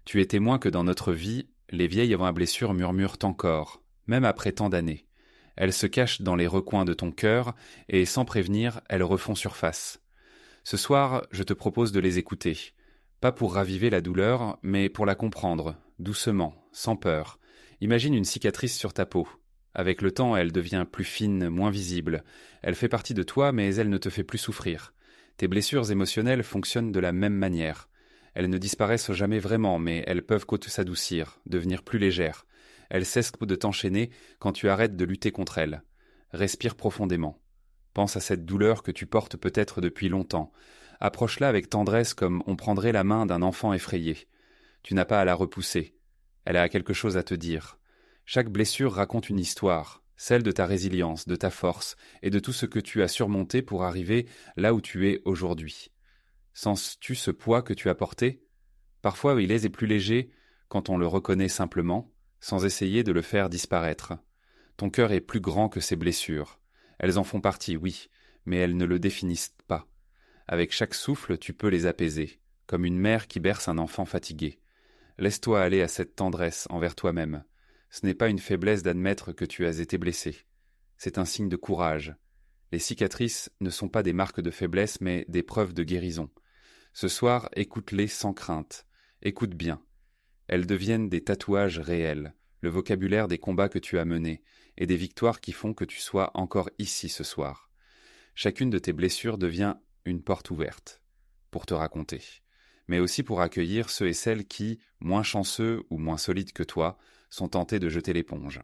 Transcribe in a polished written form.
Tu es témoin que dans notre vie, les vieilles avant à blessure murmurent encore, même après tant d'années. Elles se cachent dans les recoins de ton cœur et, sans prévenir, elles refont surface. Ce soir, je te propose de les écouter. Pas pour raviver la douleur, mais pour la comprendre, doucement, sans peur. Imagine une cicatrice sur ta peau. Avec le temps, elle devient plus fine, moins visible. Elle fait partie de toi, mais elle ne te fait plus souffrir. Tes blessures émotionnelles fonctionnent de la même manière. Elles ne disparaissent jamais vraiment, mais elles peuvent s'adoucir, devenir plus légères. Elles cessent de t'enchaîner quand tu arrêtes de lutter contre elles. Respire profondément. Pense à cette douleur que tu portes peut-être depuis longtemps. Approche-la avec tendresse comme on prendrait la main d'un enfant effrayé. Tu n'as pas à la repousser. Elle a quelque chose à te dire. Chaque blessure raconte une histoire, celle de ta résilience, de ta force et de tout ce que tu as surmonté pour arriver là où tu es aujourd'hui. Sens-tu ce poids que tu as porté ? Parfois il est plus léger quand on le reconnaît simplement, sans essayer de le faire disparaître. Ton cœur est plus grand que ces blessures. Elles en font partie, oui, mais elles ne le définissent pas. Avec chaque souffle, tu peux les apaiser, comme une mère qui berce un enfant fatigué. Laisse-toi aller à cette tendresse envers toi-même. Ce n'est pas une faiblesse d'admettre que tu as été blessé. C'est un signe de courage. Les cicatrices ne sont pas des marques de faiblesse, mais des preuves de guérison. Ce soir, écoute-les sans crainte. Écoute bien. Elles deviennent des tatouages réels, le vocabulaire des combats que tu as menés, et des victoires qui font que tu sois encore ici ce soir. Chacune de tes blessures devient une porte ouverte, pour te raconter, mais aussi pour accueillir ceux et celles qui, moins chanceux ou moins solides que toi, sont tentés de jeter l'éponge.